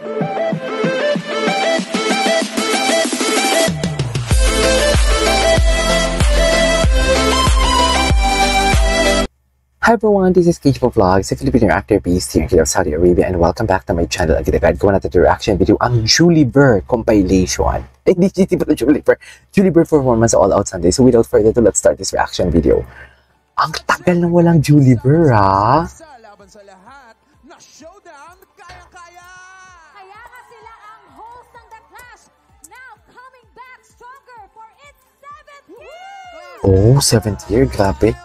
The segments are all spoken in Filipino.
Hi everyone, this is Cage Vlogs, a Filipino actor based here in Saudi Arabia, and welcome back to my channel. Agad-agad gawa natin yung reaction video, ang Julie Burr compilation. Hindi ba Julie Burr? Julie Burr performance All Out Sunday. So without further ado, let's start this reaction video. Ang tagal na walang Julie Burr, ha? Laban sa lahat na showdown, kaya-kaya! Kaya nga sila ang host ng The Clash, now coming back stronger for its 7th year! Oh, 7th year, grabe.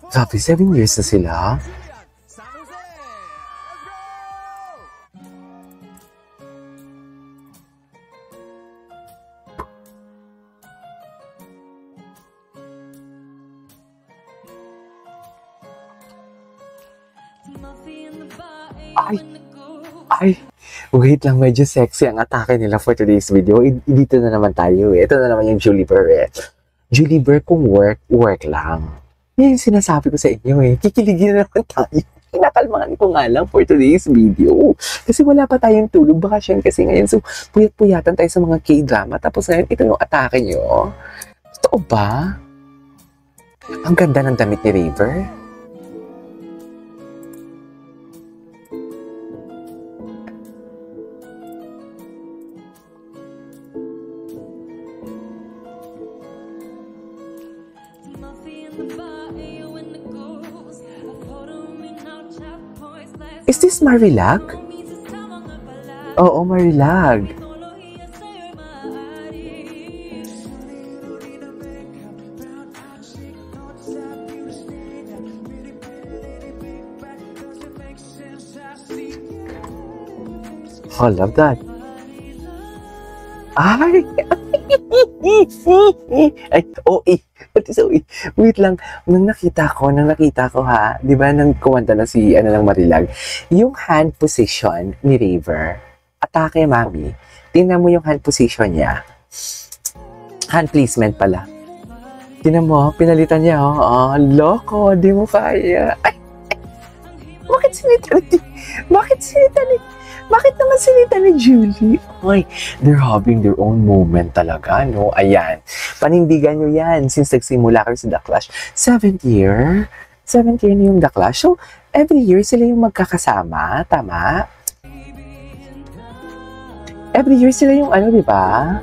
Grabe, 7 years na sila. Ay, wait lang, medyo sexy ang atake nila for today's video. Dito na naman tayo eh. Ito na naman yung Julie Burr eh. Julie Burr kung work lang. Yan yung sinasabi ko sa inyo eh. Kikiligin na naman tayo. Kinakalmahan ko nga lang for today's video. Kasi wala pa tayong tulog. Bakasyon kasi ngayon. So, puyat-puyatan tayo sa mga K-drama. Tapos ngayon, ito yung atake nyo. Totoo ba? Ang ganda ng damit ni Raver. Is this Marilag? Oo, Marilag. Oh, love that. Ay! Ay, wait lang, nang nakita ko ha, di ba nang kumanta na si, Marilag, yung hand position ni Raver, atake mami, tingnan mo yung hand position niya, hand placement pala, tingnan mo, pinalitan niya, loko, di mo kaya, ay, bakit naman sinita ni Julie? Ay, they're having their own moment talaga, no? Ayan. Panindigan nyo yan since nagsimula kayo sa The Clash. 7th year? 7th year na yung The Clash. So, every year sila yung magkakasama. Tama? Every year sila yung di ba?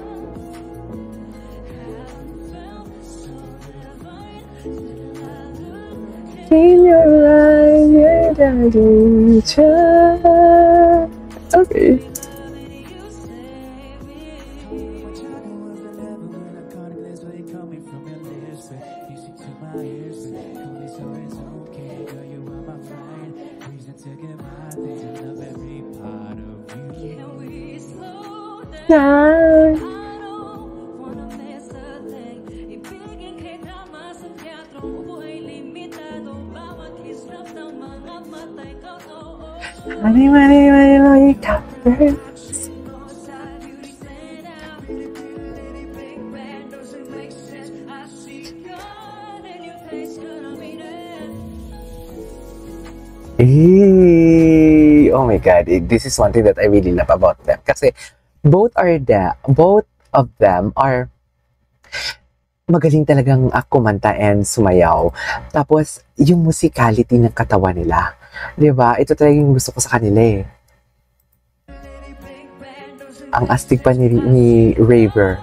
In your eyes, you're the future. Okay. Money, captors. Oh my God, this is one thing that I really love about them. Kasi both of them are magaling talagang kumanta and sumayaw. Tapos, yung musicality ng katawan nila. Diba? Ito talaga yung gusto ko sa kanila eh. Ang astig pa ni Raver.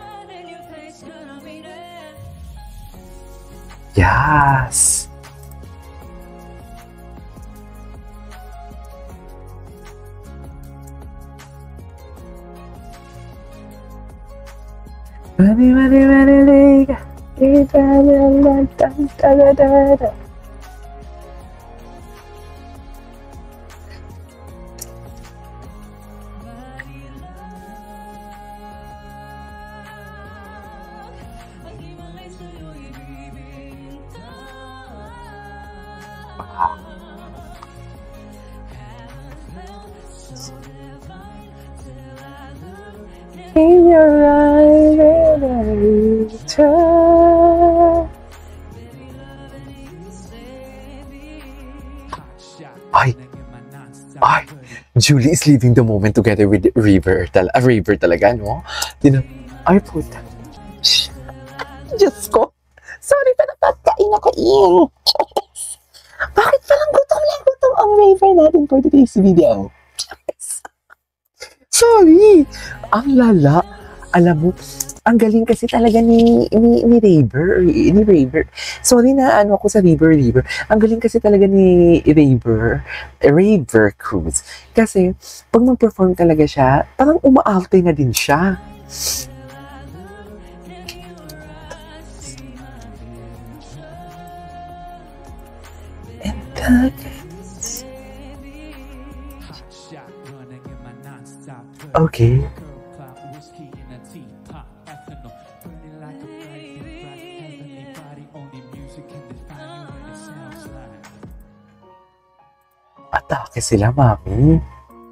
Yes! In your eyes, ay, Julie is living the moment together with River. River talaga, no? Ay, puta. Diyos ko. Sorry, pero patkain ako in. Bakit palang gutom ang River natin for today's video? Sorry. Ang lala. Alam mo, ang galing kasi talaga ni River. Sorry na ako sa River. Ang galing kasi talaga ni River Cruz. Kasi, pag mag-perform talaga siya, parang umaarte na din siya. Okay. Atake sila, mami.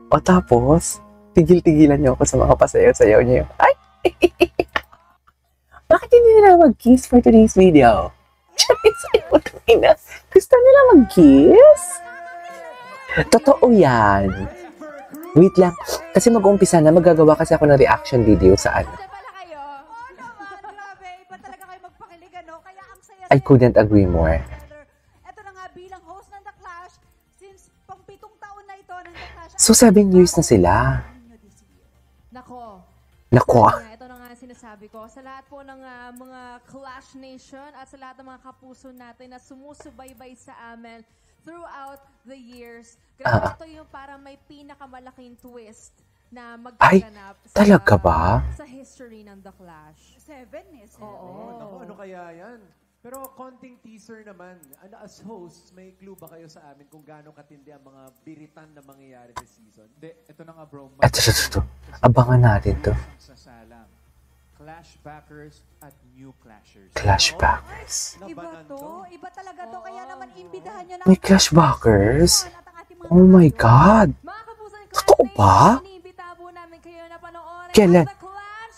O tapos, tigil-tigilan niyo ako sa mga pasayaw-sayaw niyo. Ay! Bakit hindi nila mag-kiss for today's video? Gusto nila mag-kiss? Totoo yan. Wait lang. Kasi mag-uumpisa na, magagawa kasi ako ng reaction video sa ano. Pala kayo? Oo naman, grabe. Iba talaga kayo magpakilig, ano? Kaya ang saya. I couldn't agree more. Ito na nga bilang host ng The Clash, since pang 7 taon na ito ng The Clash. So, 7 years na sila. Nako. Nako. Ito na nga sinasabi ko. Sa lahat po ng mga Clash Nation at sa lahat ng mga kapuso natin na sumusubaybay sa amin throughout the years. Grabe ito yung para may pinakamalaking twist na magkaganap talaga ba? Sa history ng The Clash. 7 is. Oo. Naku, ano kaya yan? Pero konting teaser naman. As hosts, may clue ba kayo sa amin kung gaano katindi ang mga biritan na mangyayari this season? Hindi, ito na nga bro. Ito. Abangan natin to. Sasalang. Clashbackers at new clashers. Clashbackers. Iba to. Iba talaga to. Kaya naman imbitahan nyo na. May clashbackers? Oh my God. Mga kapusan Clash Totoo ba? Nation, iniimbita po namin kayo na panoorin Kailan? ang The Clash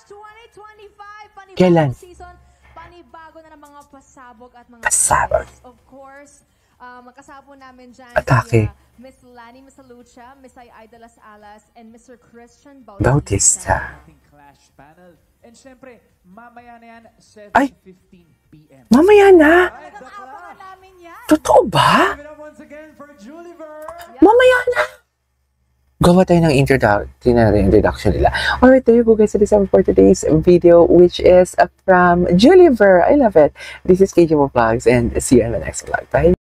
2025. Panibagong Kailan? season. Panibago na ng mga pasabog at mga Pasabog. twists. Of course, magkasama namin dyan Atake. si Miss Lani Misalucha, Miss Ai de las Alas, and Mr. Christian Bautista. Ating clash panel. And syempre, mamaya na yan, Ay! 7:15 p.m. Mamaya na. Talagang abangan namin yan. Totoo ba? Give it up once again for Julie Ver! Mamaya na. Gawa tayo ng introduction nila. Alright, there you go guys. It is for today's video, which is from Julie Ver. I love it. This is KJ Vlogs and see you in the next vlog. Bye.